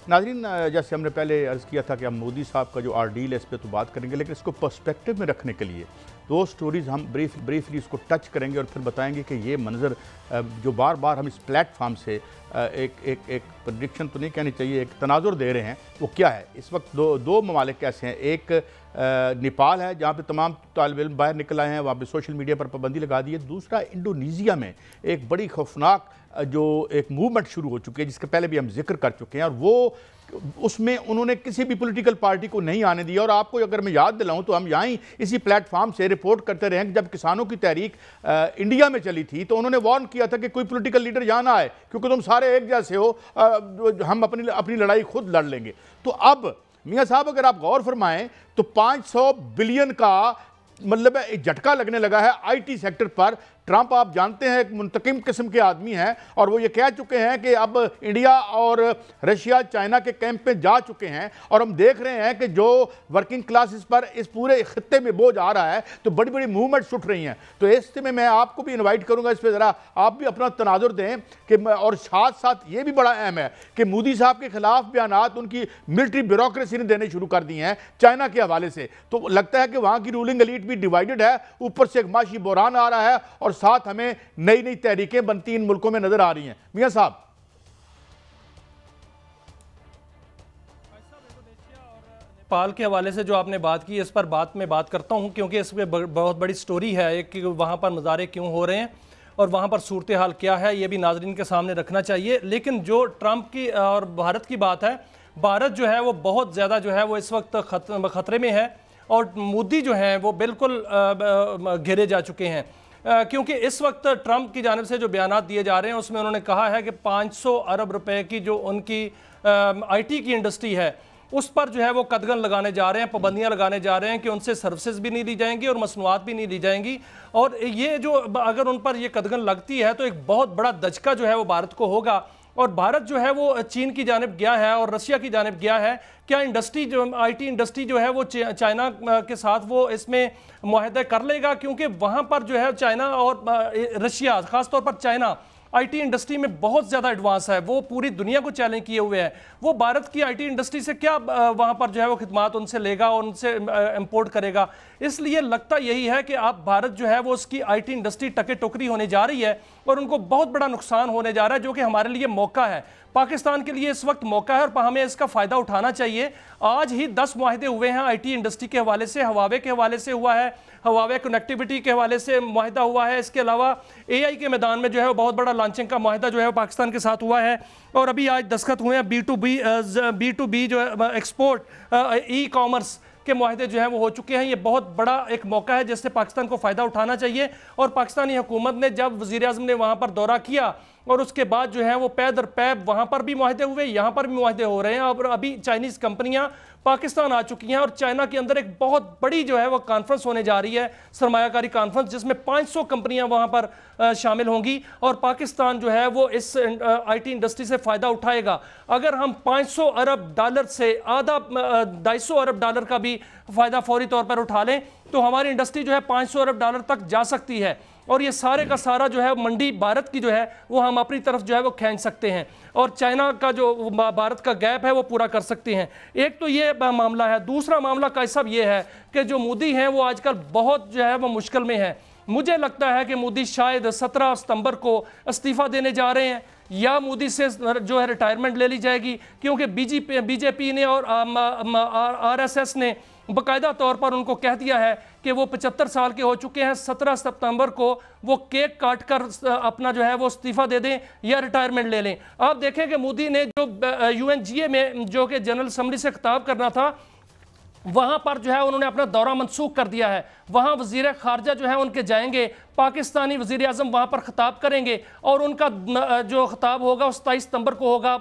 ناظرین، جیسے ہم نے پہلے عرض کیا تھا کہ ہم مودی صاحب کا جو آرڈیل ہے اس پہ تو بات کریں گے، لیکن اس کو پرسپیکٹو میں رکھنے کے لیے دو سٹوریز ہم بریفلی اس کو ٹچ کریں گے اور پھر بتائیں گے کہ یہ منظر جو بار بار ہم اس پلیٹ فارم سے ایک پریڈکشن تو نہیں کہنی چاہیے، ایک تناظر دے رہے ہیں، وہ کیا ہے۔ اس وقت دو ممالک ایسے ہیں، ایک نیپال ہے جہاں پہ تمام طالب علم باہر نکل آئے ہیں، وہاں پہ سوشل میڈیا پر پابندی لگا دی ہے۔ دوسرا انڈونیزیا میں ایک بڑی خوفناک جو ایک موومنٹ شروع ہو چکی ہے جس کے پہلے بھی ہم ذکر کر چکے ہیں، اور وہ اس میں انہوں نے کسی بھی پولیٹیکل پارٹی کو نہیں آنے دیا۔ اور آپ کو اگر میں یاد دلاؤں تو ہم یہاں ہی اسی پلیٹ فارم سے رپورٹ کرتے رہے ہیں کہ جب کسانوں کی تحریک انڈیا میں چلی تھی تو انہوں نے وارن کیا تھا کہ کوئی پولیٹیکل لیڈر یہاں نہ آئے کیونکہ تم سارے ایک جیسے ہو، ہم اپنی لڑائی خود لڑ لیں گے۔ تو اب میاں صاحب اگر آپ غور فرمائیں تو 500 بلین کا مطلب جھٹکا لگنے لگا ہے I T sector per. Trump آپ جانتے ہیں ایک منتقم قسم کے آدمی ہیں، اور وہ یہ کہہ چکے ہیں کہ اب انڈیا اور رشیا چائنا کے کیمپ میں جا چکے ہیں، اور ہم دیکھ رہے ہیں کہ جو ورکنگ کلاسز پر اس پورے خطے میں بوجھ آ رہا ہے تو بڑی بڑی موومنٹس اٹھ رہی ہیں۔ تو اس میں میں آپ کو بھی انوائٹ کروں گا، اس پہ ذرا آپ بھی اپنا تناظر دیں کہ اور ساتھ ساتھ یہ بھی بڑا اہم ہے کہ مودی صاحب کے خلاف بیانات ان کی ملٹری بیوروکریسی نے دینے شروع کر دی ہیں چائنا کے حوالے سے۔ تو لگتا ہے کہ وہاں کی رولنگ ایلیٹ بھی ڈیوائیڈڈ ہے، اوپر سے ایک معاشی بحران آ رہا ہے، اور ساتھ ہمیں نئی تحریکیں بنتی ان ملکوں میں نظر آ رہی ہیں۔ میاں صاحب نیپال کے حوالے سے جو آپ نے بات کی، اس پر میں بات کرتا ہوں کیونکہ اس میں بہت بڑی سٹوری ہے ایک کہ وہاں پر مظاہرے کیوں ہو رہے ہیں اور وہاں پر صورتحال کیا ہے، یہ بھی ناظرین کے سامنے رکھنا چاہیے۔ لیکن جو ٹرمپ کی اور بھارت کی بات ہے، بھارت جو ہے وہ بہت زیادہ جو ہے وہ اس وقت خطرے میں ہے، اور مودی جو ہیں وہ بالکل گھیرے جا چکے ہیں، کیونکہ اس وقت ٹرمپ کی جانب سے جو بیانات دیے جا رہے ہیں اس میں انہوں نے کہا ہے کہ 500 ارب روپے کی جو ان کی آئی ٹی کی انڈسٹری ہے اس پر جو ہے وہ قدغن لگانے جا رہے ہیں، پابندیاں لگانے جا رہے ہیں کہ ان سے سروسز بھی نہیں لی جائیں گی اور مصنوعات بھی نہیں لی جائیں گی، اور یہ جو اگر ان پر یہ قدغن لگتی ہے تو ایک بہت بڑا دھچکا جو ہے وہ بھارت کو ہوگا، اور بھارت جو ہے وہ چین کی جانب گیا ہے اور رشیا کی جانب گیا ہے۔ کیا انڈسٹری جو آئی ٹی انڈسٹری جو ہے وہ چائنا کے ساتھ وہ اس میں معاہدہ کر لے گا، کیونکہ وہاں پر جو ہے چائنا اور رشیا، خاص طور پر چائنا آئی ٹی انڈسٹری میں بہت زیادہ ایڈوانس ہے، وہ پوری دنیا کو چیلنج کیے ہوئے ہے۔ وہ بھارت کی آئی ٹی انڈسٹری سے کیا وہاں پر جو ہے وہ خدمات ان سے لے گا اور ان سے امپورٹ کرے گا؟ اس لیے لگتا یہی ہے کہ اب بھارت جو ہے وہ اس کی آئی ٹی انڈسٹری ٹکے ٹوکری ہونے جا رہی ہے اور ان کو بہت بڑا نقصان ہونے جا رہا ہے، جو کہ ہمارے لیے موقع ہے، پاکستان کے لیے اس وقت موقع ہے اور ہمیں اس کا فائدہ اٹھانا چاہیے۔ آج ہی 10 معاہدے ہوئے ہیں آئی ٹی انڈسٹری کے حوالے سے، ہواوے کے حوالے سے ہوا ہے، ہواوے کنیکٹیوٹی کے حوالے سے معاہدہ ہوا ہے، اس کے علاوہ اے آئی کے میدان میں جو ہے وہ بہت بڑا لانچنگ کا معاہدہ جو ہے وہ پاکستان کے ساتھ ہوا ہے، اور ابھی آج دستخط ہوئے ہیں بی ٹو بی جو ایکسپورٹ ای کامرس کے معاہدے جو ہیں وہ ہو چکے ہیں۔ یہ بہت بڑا ایک موقع ہے جس سے پاکستان کو فائدہ اٹھانا چاہیے، اور پاکستانی حکومت نے جب وزیر اعظم نے وہاں پر دورہ کیا اور اس کے بعد جو ہے وہ پے در پے وہاں پر بھی معاہدے ہوئے، یہاں پر بھی معاہدے ہو رہے ہیں، اور ابھی چائنیز کمپنیاں پاکستان آ چکی ہیں، اور چائنا کے اندر ایک بہت بڑی جو ہے وہ کانفرنس ہونے جا رہی ہے، سرمایہ کاری کانفرنس، جس میں 500 کمپنیاں وہاں پر شامل ہوں گی، اور پاکستان جو ہے وہ اس آئی ٹی انڈسٹری سے فائدہ اٹھائے گا۔ اگر ہم 500 ارب ڈالر سے آدھا 250 ارب ڈالر کا بھی فائدہ فوری طور پر اٹھا لیں تو ہماری انڈسٹری جو ہے 500 ارب ڈالر تک جا سکتی ہے، اور یہ سارے کا سارا جو ہے منڈی بھارت کی جو ہے وہ ہم اپنی طرف جو ہے وہ کھینچ سکتے ہیں، اور چائنا کا جو بھارت کا گیپ ہے وہ پورا کر سکتے ہیں۔ ایک تو یہ معاملہ ہے۔ دوسرا معاملہ قائد صاحب یہ ہے کہ جو مودی ہیں وہ آج کل بہت جو ہے وہ مشکل میں ہے۔ مجھے لگتا ہے کہ مودی شاید 17 ستمبر کو استعفیٰ دینے جا رہے ہیں، یا مودی سے جو ہے ریٹائرمنٹ لے لی جائے گی، کیونکہ بی جے پی نے اور آر ایس ایس نے باقاعدہ طور پر ان کو کہہ دیا ہے کہ وہ 75 سال کے ہو چکے ہیں، 17 ستمبر کو وہ کیک کاٹ کر اپنا جو ہے وہ استعفیٰ دے دیں یا ریٹائرمنٹ لے لیں۔ آپ دیکھیں کہ مودی نے جو UNGA میں جو کہ جنرل اسمبلی سے خطاب کرنا تھا، وہاں پر جو ہے انہوں نے اپنا دورہ منسوخ کر دیا ہے۔ وہاں وزیر خارجہ جو ہے ان کے جائیں گے، پاکستانی وزیر اعظم وہاں پر خطاب کریں گے، اور ان کا جو خطاب ہوگا وہ 27 ستمبر کو ہوگا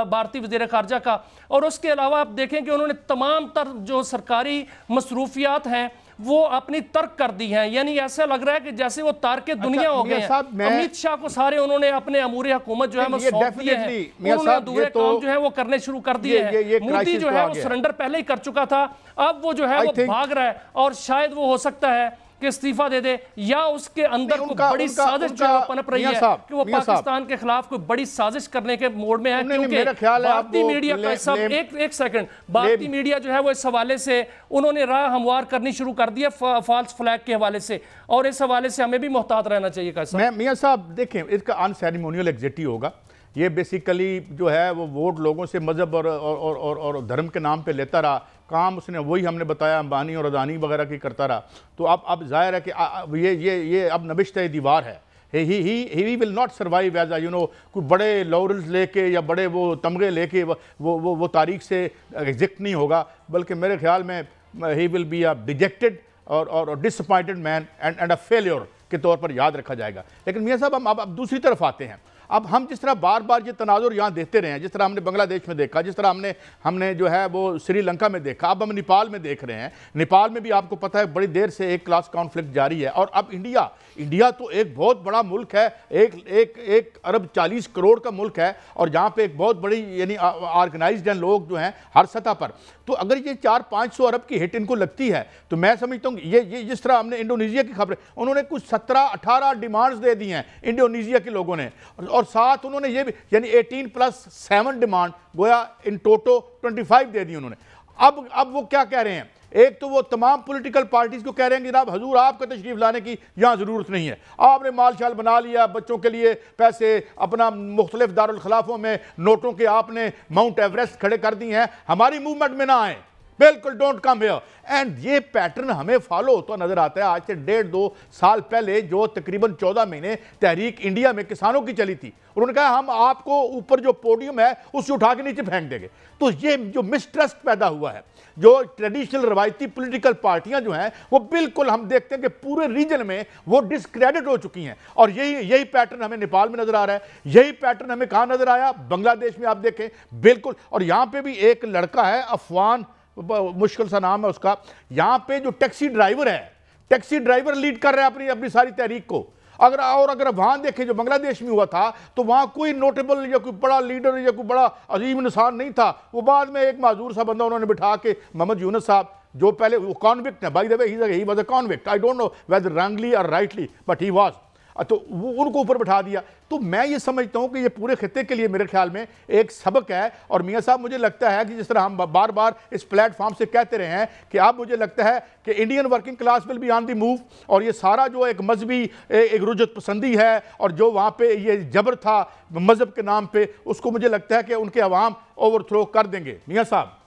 بھارتی وزیر خارجہ کا۔ اور اس کے علاوہ آپ دیکھیں کہ انہوں نے تمام تر جو سرکاری مصروفیات ہیں وہ اپنی ترک کر دی ہیں، یعنی ایسا لگ رہا ہے کہ جیسے وہ تارک دنیا ہو گئے ہیں۔ امیت شاہ کو سارے انہوں نے اپنے امور حکومت جو ہے وہ سونپ دیے ہیں، انہوں نے ادھورے کام جو ہے وہ کرنے شروع کر دیے ہیں۔ مودی جو ہے وہ سرنڈر پہلے ہی کر چکا تھا، اب وہ جو ہے وہ بھاگ رہا ہے، اور شاید وہ ہو سکتا ہے کہ استعفیٰ دے دے، یا اس کے اندر کوئی بڑی سازش جو پنپ رہی ہے کہ وہ پاکستان کے خلاف کوئی بڑی سازش کرنے کے موڈ میں ہے؟ کیونکہ بھارتی میڈیا کا سب ایک سیکنڈ بھارتی میڈیا جو ہے وہ اس حوالے سے انہوں نے راہ ہموار کرنی شروع کر دیا فالس فلیگ کے حوالے سے، اور اس حوالے سے ہمیں بھی محتاط رہنا چاہیے۔ میاں صاحب دیکھیں، اس کا ان سیریمونیل ایگزٹ ہی ہوگا، یہ بیسیکلی جو ہے وہ ووٹ لوگوں سے مذہب اور دھرم کے نام پہ لیتا رہا، کام اس نے وہی ہم نے بتایا امبانی اور اڈانی وغیرہ کی کرتا رہا، تو اب ظاہر ہے کہ یہ اب نبشتہ دیوار ہے۔ He will not survive as a کوئی بڑے لورلز لے کے یا بڑے وہ تمغے لے کے وہ تاریخ سے ایگزٹ نہیں ہوگا، بلکہ میرے خیال میں he will be a dejected اور disappointed man and a failure کے طور پر یاد رکھا جائے گا۔ لیکن میاں صاحب ہم اب دوسری طرف آتے ہیں، اب ہم جس طرح بار بار یہ تناظر یہاں دیکھتے رہے ہیں، جس طرح ہم نے بنگلہ دیش میں دیکھا، جس طرح ہم نے جو ہے وہ سری لنکا میں دیکھا، اب ہم نیپال میں دیکھ رہے ہیں۔ نیپال میں بھی آپ کو پتہ ہے بڑی دیر سے ایک کلاس کانفلکٹ جاری ہے، اور اب انڈیا تو ایک بہت بڑا ملک ہے، ایک ارب 40 کروڑ کا ملک ہے، اور جہاں پہ ایک بہت بڑی یعنی آرگنائزڈ ہیں لوگ جو ہیں ہر سطح پر، تو اگر یہ 400-500 ارب کی ہٹ ان کو لگتی ہے تو میں سمجھتا ہوں یہ جس طرح ہم نے انڈونیزیا کی خبریں، انہوں نے کچھ 17-18 ڈیمانڈز دے دی ہیں انڈونیزیا کے لوگوں نے، اور ساتھ انہوں نے یہ بھی یعنی 18+7 ڈیمانڈ گویا ان ٹوٹو 25 دے دی انہوں نے۔ اب وہ کیا کہہ رہے ہیں؟ ایک تو وہ تمام پولیٹیکل پارٹیز کو کہہ رہے ہیں کہ جناب حضور آپ کا تشریف لانے کی یہاں ضرورت نہیں ہے، آپ نے مال شال بنا لیا، بچوں کے لیے پیسے اپنا مختلف دارالخلافوں میں نوٹوں کے آپ نے ماؤنٹ ایوریسٹ کھڑے کر دی ہیں، ہماری موومنٹ میں نہ آئیں، بالکل ڈونٹ کم ہیئر۔ اینڈ یہ پیٹرن ہمیں فالو ہوتا نظر آتا ہے آج سے 1.5-2 سال پہلے جو تقریباً 14 مہینے تحریک انڈیا میں کسانوں کی چلی تھی، انہوں نے کہا ہم آپ کو اوپر جو پوڈیم ہے اس سے اٹھا کے نیچے پھینک دیں گے۔ تو یہ جو مسٹرسٹ پیدا ہوا ہے، جو ٹریڈیشنل روایتی پولیٹیکل پارٹیاں جو ہیں وہ بالکل ہم دیکھتے ہیں کہ پورے ریجن میں وہ ڈسکریڈٹ ہو چکی ہیں، اور یہی پیٹرن ہمیں نیپال میں نظر آ رہا ہے، یہی پیٹرن ہمیں کہاں نظر آیا؟ بنگلہ دیش میں آپ دیکھیں بالکل۔ اور یہاں پہ بھی ایک لڑکا ہے افوان، مشکل سا نام ہے اس کا، یہاں پہ جو ٹیکسی ڈرائیور لیڈ کر رہا ہے اپنی ساری تحریک کو۔ اگر وہاں دیکھیں جو بنگلہ دیش میں ہوا تھا تو وہاں کوئی نوٹیبل یا کوئی بڑا لیڈر یا کوئی بڑا عظیم انسان نہیں تھا، وہ بعد میں ایک معذور سا بندہ انہوں نے بٹھا کے محمد یونس صاحب جو پہلے وہ کانوکٹ ہے، by the way he was a convict, I don't know whether wrongly or rightly but he was, تو وہ ان کو اوپر بٹھا دیا۔ تو میں یہ سمجھتا ہوں کہ یہ پورے خطے کے لیے میرے خیال میں ایک سبق ہے، اور میاں صاحب مجھے لگتا ہے کہ جس طرح ہم بار بار اس پلیٹ فارم سے کہتے رہے ہیں کہ اب مجھے لگتا ہے کہ Indian working class will be on the move, اور یہ سارا جو ایک مذہبی ایک رجت پسندی ہے اور جو وہاں پہ یہ جبر تھا مذہب کے نام پہ، اس کو مجھے لگتا ہے کہ ان کے عوام اوور تھرو کر دیں گے۔ میاں صاحب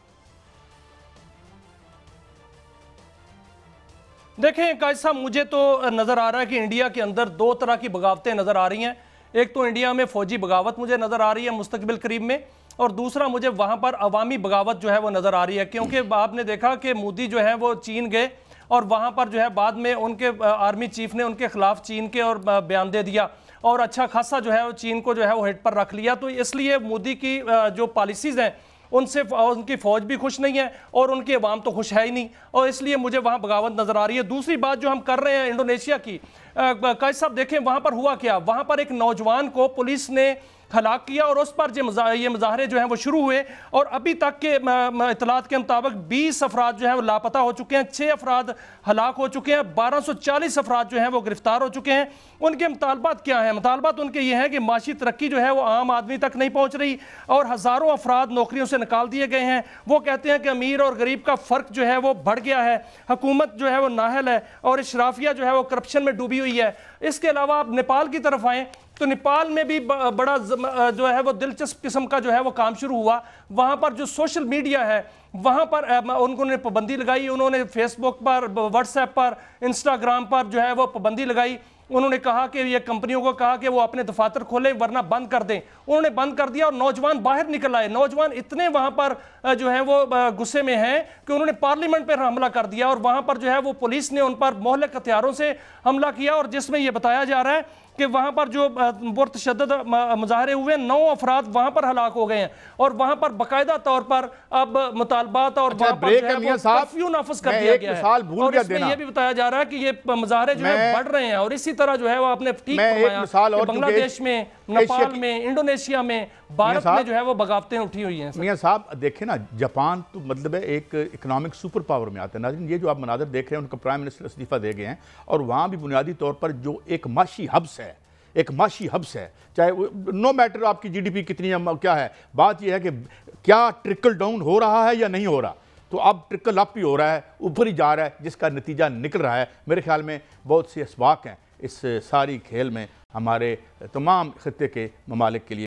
دیکھیں قائد صاحب، مجھے تو نظر آ رہا ہے کہ انڈیا کے اندر 2 طرح کی بغاوتیں نظر آ رہی ہیں۔ ایک تو انڈیا میں فوجی بغاوت مجھے نظر آ رہی ہے مستقبل قریب میں، اور دوسرا مجھے وہاں پر عوامی بغاوت جو ہے وہ نظر آ رہی ہے، کیونکہ آپ نے دیکھا کہ مودی جو ہے وہ چین گئے اور وہاں پر جو ہے بعد میں ان کے آرمی چیف نے ان کے خلاف چین کے اور بیان دے دیا، اور اچھا خاصا جو ہے وہ چین کو جو ہے وہ ہٹ پر رکھ لیا۔ تو اس لیے مودی کی جو پالیسیز ہیں ان سے ان کی فوج بھی خوش نہیں ہے اور ان کی عوام تو خوش ہے ہی نہیں، اور اس لیے مجھے وہاں بغاوت نظر آ رہی ہے۔ دوسری بات جو ہم کر رہے ہیں انڈونیشیا کی، قائد صاحب دیکھیں وہاں پر ہوا کیا، وہاں پر ایک نوجوان کو پولیس نے ہلاک کیا، اور اس پر یہ مظاہرے جو ہیں وہ شروع ہوئے، اور ابھی تک کے اطلاعات کے مطابق 20 افراد جو ہیں وہ لاپتہ ہو چکے ہیں، 6 افراد ہلاک ہو چکے ہیں، 1240 افراد جو ہیں وہ گرفتار ہو چکے ہیں۔ ان کے مطالبات کیا ہیں؟ مطالبات ان کے یہ ہیں کہ معاشی ترقی جو ہے وہ عام آدمی تک نہیں پہنچ رہی، اور ہزاروں افراد نوکریوں سے نکال دیے گئے ہیں۔ وہ کہتے ہیں کہ امیر اور غریب کا فرق جو ہے وہ بڑھ گیا ہے، حکومت جو ہے وہ نااہل ہے، اور اشرافیہ جو ہے وہ کرپشن میں ڈوبی ہوئی ہے۔ اس کے علاوہ آپ نیپال کی طرف آئیں تو نیپال میں بھی بڑا جو ہے وہ دلچسپ قسم کا جو ہے وہ کام شروع ہوا۔ وہاں پر جو سوشل میڈیا ہے وہاں پر انہوں نے پابندی لگائی، انہوں نے فیس بک پر، واٹس ایپ پر، انسٹاگرام پر جو ہے وہ پابندی لگائی۔ انہوں نے کہا کہ یہ کمپنیوں کو کہا کہ وہ اپنے دفاتر کھولیں ورنہ بند کر دیں، انہوں نے بند کر دیا، اور نوجوان باہر نکل آئے۔ نوجوان اتنے وہاں پر جو ہے وہ غصے میں ہیں کہ انہوں نے پارلیمنٹ پر حملہ کر دیا، اور وہاں پر جو ہے وہ پولیس نے ان پر مہلک ہتھیاروں سے حملہ کیا، اور جس میں یہ بتایا جا رہا ہے کہ وہاں پر جو پرتشدد مظاہرے ہوئے 9 افراد وہاں پر ہلاک ہو گئے ہیں، اور وہاں پر باقاعدہ طور پر اب مطالبات اور وہاں پر جو ہے وہ کرفیو نافذ کر دیا گیا ہے، اور اس میں یہ بھی بتایا جا رہا ہے کہ یہ مظاہرے جو ہے بڑھ رہے ہیں، اور اسی طرح جو ہے وہ آپ نے ٹھیک فرمایا کہ بنگلہ دیش میں، نیپال میں، انڈونیشیا میں، بھارت میں جو ہے وہ بغاوتیں اٹھی ہوئی ہیں۔ میاں صاحب دیکھیں نا، جاپان تو مطلب ہے ایک اکنامک سپر پاور میں آتا ہے۔ ناظرین یہ جو آپ مناظر دیکھ رہے ہیں ان کا پرائم منسٹر استعفیٰ دے گئے ہیں، اور وہاں بھی بنیادی طور پر جو ایک معاشی ہبس ہے، چاہے نو میٹر آپ کی جی ڈی پی کتنی ہے کیا ہے، بات یہ ہے کہ کیا ٹرکل ڈاؤن ہو رہا ہے یا نہیں ہو رہا، تو اب ٹرکل اپ ہی ہو رہا ہے، اوپر ہی جا رہا ہے، جس کا نتیجہ نکل رہا ہے۔ میرے خیال میں بہت سی اسباق ہیں اس ساری کھیل میں ہمارے تمام خطے کے ممالک کے لیے۔